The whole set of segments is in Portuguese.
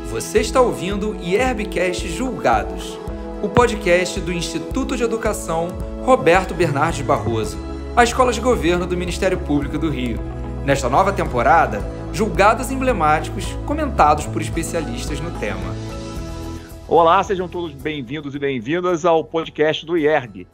Você está ouvindo o IERBcast Julgados, o podcast do Instituto de Educação Roberto Bernardes Barroso, a Escola de Governo do Ministério Público do Rio. Nesta nova temporada, julgados emblemáticos comentados por especialistas no tema. Olá, sejam todos bem-vindos e bem-vindas ao podcast do IERB.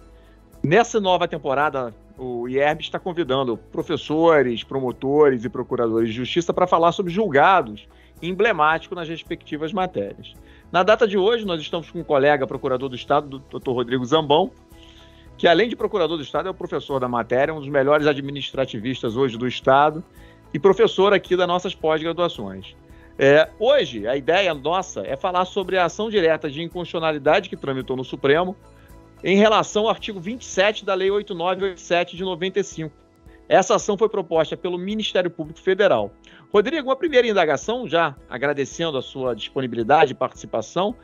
Nessa nova temporada, o IERB está convidando professores, promotores e procuradores de justiça para falar sobre julgados emblemáticos nas respectivas matérias. Na data de hoje, nós estamos com um colega procurador do Estado, Dr. Rodrigo Zambão, que além de procurador do Estado, é o professor da matéria, um dos melhores administrativistas hoje do Estado e professor aqui das nossas pós-graduações. Hoje, a ideia nossa é falar sobre a ação direta de inconstitucionalidade que tramitou no Supremo em relação ao artigo 27 da Lei 8987 de 95. Essa ação foi proposta pelo Ministério Público Federal. Rodrigo, uma primeira indagação, já agradecendo a sua disponibilidade e participação,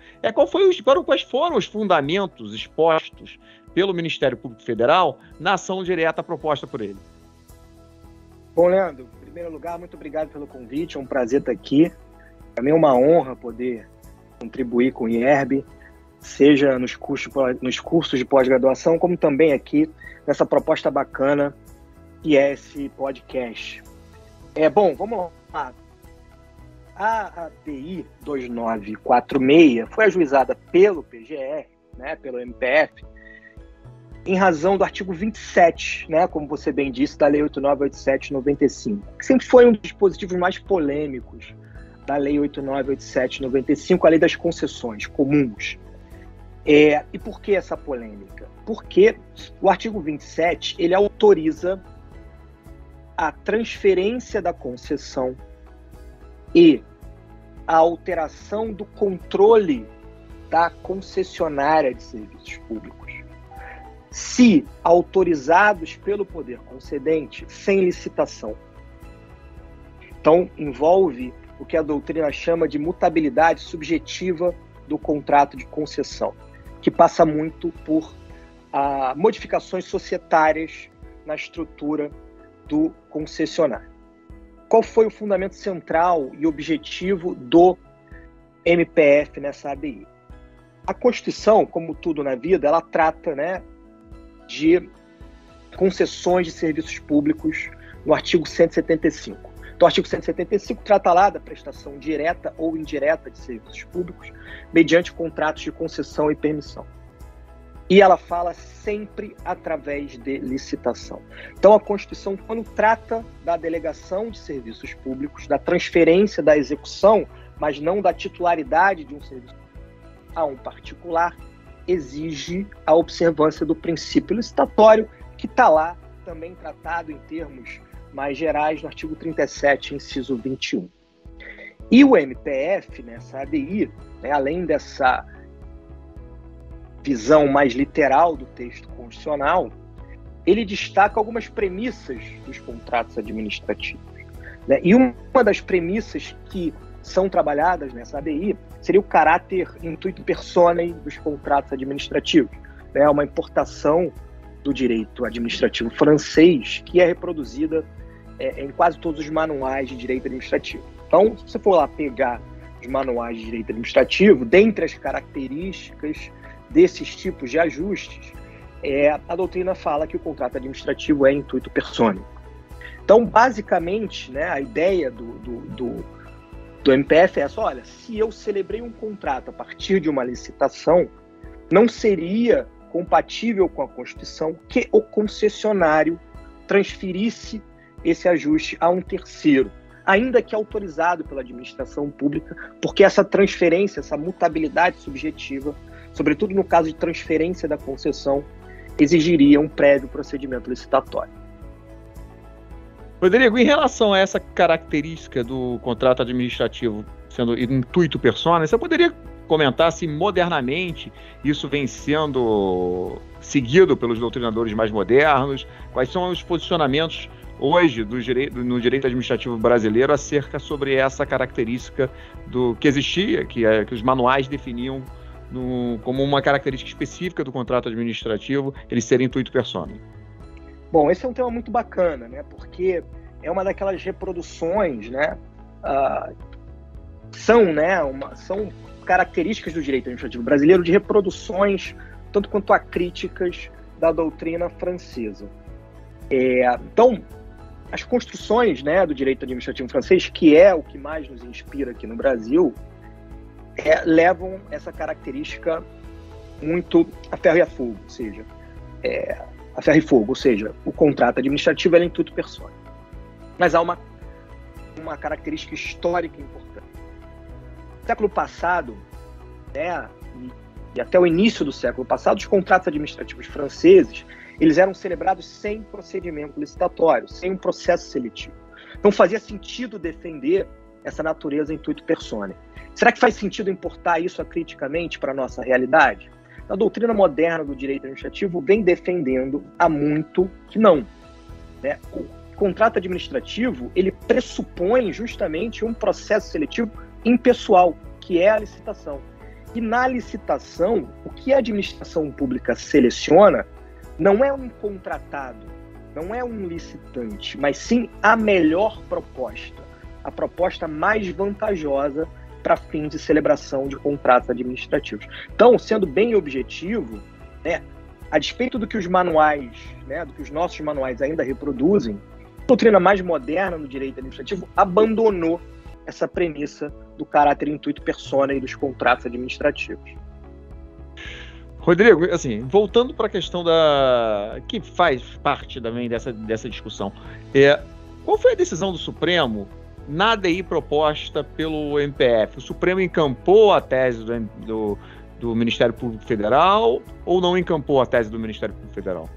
quais foram os fundamentos expostos pelo Ministério Público Federal na ação direta proposta por ele? Bom, Leandro, em primeiro lugar, muito obrigado pelo convite, é um prazer estar aqui. Para mim é uma honra poder contribuir com o IERB, seja nos cursos de pós-graduação, como também aqui nessa proposta bacana que é esse podcast. Bom, vamos lá. A ADI 2946 foi ajuizada pelo PGR, pelo MPF, em razão do artigo 27, como você bem disse, da Lei 8987 de 95, que sempre foi um dos dispositivos mais polêmicos da Lei 8987 de 95, a Lei das Concessões Comuns. E por que essa polêmica? Porque o artigo 27, ele autoriza a transferência da concessão e a alteração do controle da concessionária de serviços públicos, se autorizados pelo poder concedente sem licitação. Então, envolve o que a doutrina chama de mutabilidade subjetiva do contrato de concessão, que passa muito por modificações societárias na estrutura do concessionário. Qual foi o fundamento central e objetivo do MPF nessa ADI? A Constituição, como tudo na vida, ela trata, de concessões de serviços públicos no artigo 175. Então, o artigo 175 trata lá da prestação direta ou indireta de serviços públicos mediante contratos de concessão e permissão. E ela fala sempre através de licitação. Então, a Constituição, quando trata da delegação de serviços públicos, da transferência da execução, mas não da titularidade de um serviço a um particular, exige a observância do princípio licitatório, que está lá também tratado em termos mais gerais no artigo 37, inciso 21. E o MPF, nessa ADI, além dessa visão mais literal do texto constitucional, ele destaca algumas premissas dos contratos administrativos. E uma das premissas que são trabalhadas nessa ADI seria o caráter intuito personae dos contratos administrativos. Uma importação do direito administrativo francês que é reproduzida em quase todos os manuais de direito administrativo. Então, se você for lá pegar os manuais de direito administrativo, dentre as características desses tipos de ajustes, a doutrina fala que o contrato administrativo é intuito personae. Então, basicamente, a ideia do MPF é essa: olha, se eu celebrei um contrato a partir de uma licitação, não seria compatível com a Constituição que o concessionário transferisse esse ajuste a um terceiro, ainda que autorizado pela administração pública, porque essa transferência, essa mutabilidade subjetiva, sobretudo no caso de transferência da concessão, exigiria um prévio procedimento licitatório. Rodrigo, em relação a essa característica do contrato administrativo sendo intuito personae, você poderia comentar se modernamente isso vem sendo seguido pelos doutrinadores mais modernos? Quais são os posicionamentos hoje no direito administrativo brasileiro acerca sobre essa característica do que existia, que os manuais definiam como uma característica específica do contrato administrativo, ele ser intuito personae? Bom, esse é um tema muito bacana, porque é uma daquelas reproduções, são características do direito administrativo brasileiro de reproduções, tanto quanto acríticas da doutrina francesa. Então, as construções, né, do direito administrativo francês, que é o que mais nos inspira aqui no Brasil, levam essa característica muito a ferro e a fogo, ou seja, a ferro e fogo, ou seja, o contrato administrativo é intuito personae. Mas há uma característica histórica importante. No século passado, né, e até o início do século passado, os contratos administrativos franceses, eles eram celebrados sem procedimento licitatório, sem um processo seletivo. Então fazia sentido defender essa natureza intuito personae. Será que faz sentido importar isso acriticamente para a nossa realidade? A doutrina moderna do direito administrativo vem defendendo há muito que não, né? O contrato administrativo, ele pressupõe justamente um processo seletivo impessoal, que é a licitação. E na licitação, o que a administração pública seleciona não é um contratado, não é um licitante, mas sim a melhor proposta, a proposta mais vantajosa para fins de celebração de contratos administrativos. Então, sendo bem objetivo, né, a despeito do que os manuais, né, do que os nossos manuais ainda reproduzem, a doutrina mais moderna no direito administrativo abandonou essa premissa do caráter intuito personae dos contratos administrativos. Rodrigo, assim, voltando para a questão que faz parte também dessa discussão, qual foi a decisão do Supremo na ADI proposta pelo MPF? O Supremo encampou a tese do Ministério Público Federal ou não encampou a tese do Ministério Público Federal?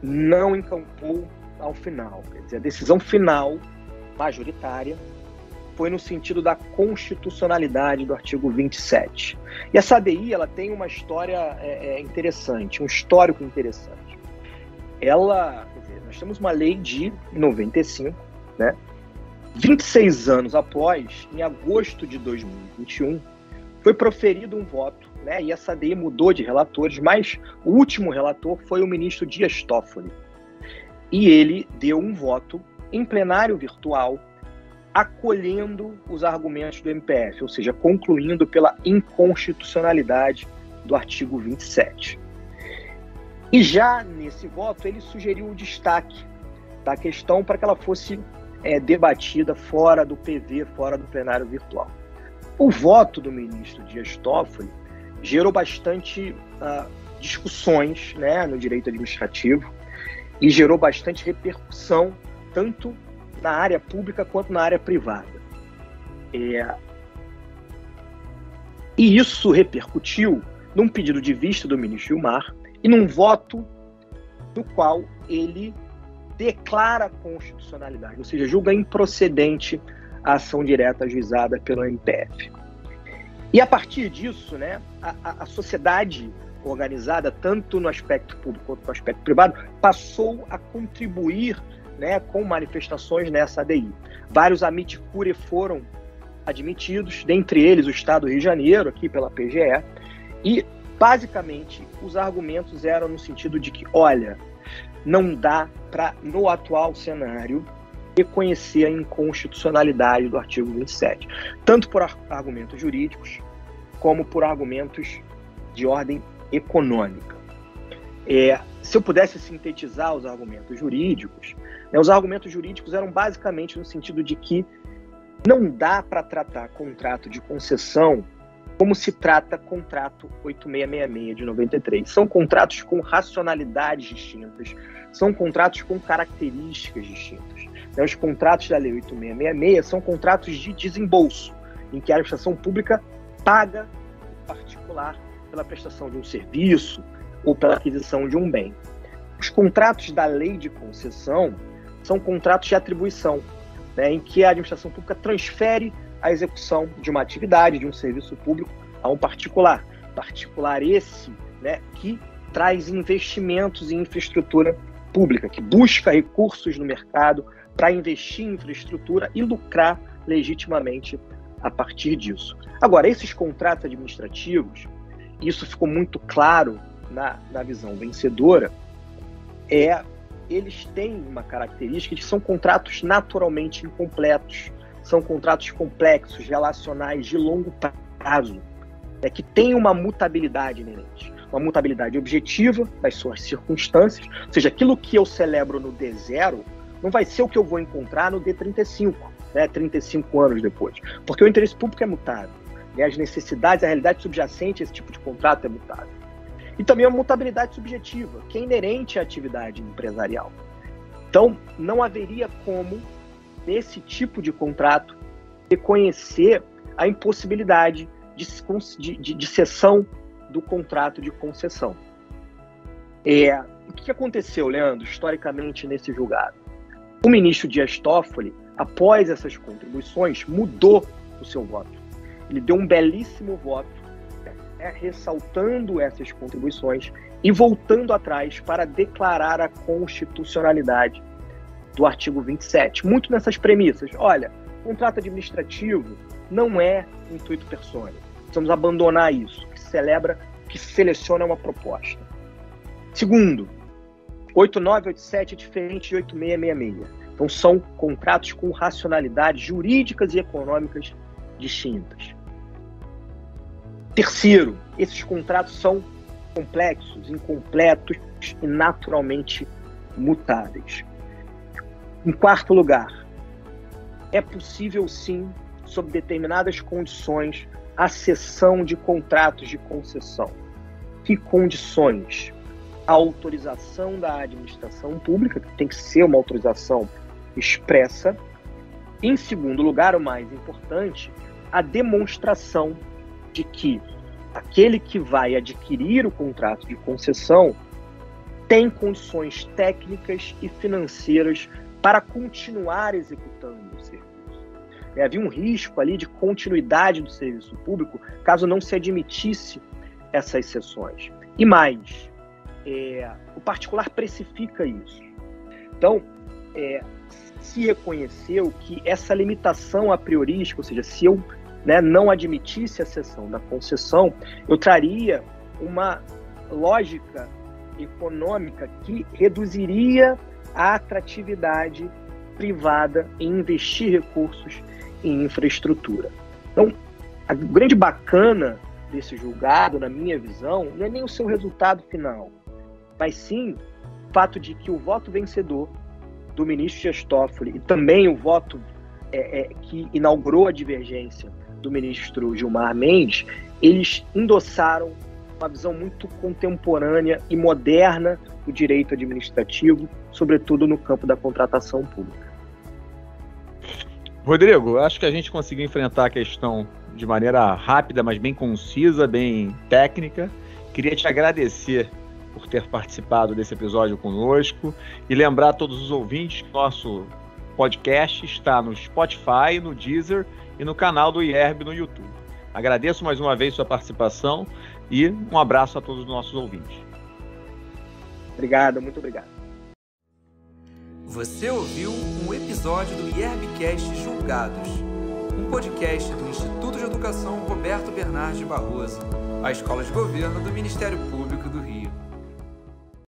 Não encampou ao final. Quer dizer, a decisão final, majoritária, foi no sentido da constitucionalidade do artigo 27. E essa ADI, ela tem uma história interessante, um histórico interessante. Nós temos uma lei de 95, né? 26 anos após, em agosto de 2021, foi proferido um voto, né? E essa ADI mudou de relatores, mas o último relator foi o ministro Dias Toffoli. E ele deu um voto em plenário virtual, acolhendo os argumentos do MPF, ou seja, concluindo pela inconstitucionalidade do artigo 27. E já nesse voto, ele sugeriu o destaque da questão para que ela fosse debatida fora do PV, fora do plenário virtual. O voto do ministro Dias Toffoli gerou bastante discussões, né, no direito administrativo e gerou bastante repercussão, tanto na área pública quanto na área privada. E isso repercutiu num pedido de vista do ministro Gilmar e num voto no qual ele declara a constitucionalidade, ou seja, julga improcedente a ação direta ajuizada pelo MPF. E a partir disso, né, a sociedade organizada, tanto no aspecto público quanto no aspecto privado, passou a contribuir, né, com manifestações nessa ADI. Vários amici curiae foram admitidos, dentre eles o Estado do Rio de Janeiro, aqui pela PGE, e basicamente os argumentos eram no sentido de que, olha, não dá para, no atual cenário, reconhecer a inconstitucionalidade do artigo 27, tanto por argumentos jurídicos, como por argumentos de ordem econômica. Se eu pudesse sintetizar os argumentos jurídicos, né, os argumentos jurídicos eram basicamente no sentido de que não dá para tratar contrato de concessão como se trata contrato 8666 de 93. São contratos com racionalidades distintas, são contratos com características distintas. Então, os contratos da Lei 8666 são contratos de desembolso, em que a administração pública paga o particular pela prestação de um serviço ou pela aquisição de um bem. Os contratos da lei de concessão são contratos de atribuição, né, em que a administração pública transfere a execução de uma atividade, de um serviço público, a um particular. Particular esse, né, que traz investimentos em infraestrutura pública, que busca recursos no mercado para investir em infraestrutura e lucrar legitimamente a partir disso. Agora, esses contratos administrativos, isso ficou muito claro na visão vencedora, eles têm uma característica de que são contratos naturalmente incompletos, são contratos complexos, relacionais, de longo prazo, que têm uma mutabilidade inerente. Uma mutabilidade objetiva das suas circunstâncias, ou seja, aquilo que eu celebro no D0 não vai ser o que eu vou encontrar no D35, 35 anos depois, porque o interesse público é mutável, as necessidades, a realidade subjacente a esse tipo de contrato é mutável. E também a mutabilidade subjetiva, que é inerente à atividade empresarial. Então, não haveria como, nesse tipo de contrato, reconhecer a impossibilidade de cessão do contrato de concessão. O que aconteceu, Leandro, historicamente nesse julgado? O ministro Dias Toffoli, após essas contribuições, mudou o seu voto. Ele deu um belíssimo voto, ressaltando essas contribuições e voltando atrás para declarar a constitucionalidade do artigo 27. Muito nessas premissas. Olha, contrato administrativo não é intuito personae. Precisamos abandonar isso, que seleciona uma proposta. Segundo, 8987 é diferente de 8666. Então, são contratos com racionalidades jurídicas e econômicas distintas. Terceiro, esses contratos são complexos, incompletos e naturalmente mutáveis. Em quarto lugar, é possível sim, sob determinadas condições, a cessão de contratos de concessão. Que condições? A autorização da administração pública, que tem que ser uma autorização expressa. Em segundo lugar, o mais importante, a demonstração de que aquele que vai adquirir o contrato de concessão tem condições técnicas e financeiras para continuar executando o serviço. Havia um risco ali de continuidade do serviço público caso não se admitisse essas cessões. E mais, o particular precifica isso. Então, se reconheceu que essa limitação a priorística, ou seja, se eu não admitisse a cessão da concessão, eu traria uma lógica econômica que reduziria a atratividade privada em investir recursos em infraestrutura. Então, a grande bacana desse julgado, na minha visão, não é nem o seu resultado final, mas sim o fato de que o voto vencedor do ministro Dias Toffoli e também o voto que inaugurou a divergência do ministro Gilmar Mendes, eles endossaram uma visão muito contemporânea e moderna do direito administrativo, sobretudo no campo da contratação pública. Rodrigo, acho que a gente conseguiu enfrentar a questão de maneira rápida, mas bem concisa, bem técnica. Queria te agradecer por ter participado desse episódio conosco e lembrar a todos os ouvintes que nosso podcast está no Spotify, no Deezer e no canal do IERB no YouTube. Agradeço mais uma vez sua participação e um abraço a todos os nossos ouvintes. Obrigado, muito obrigado. Você ouviu um episódio do IERBcast Julgados, um podcast do Instituto de Educação Roberto Bernardes Barroso, a Escola de Governo do Ministério Público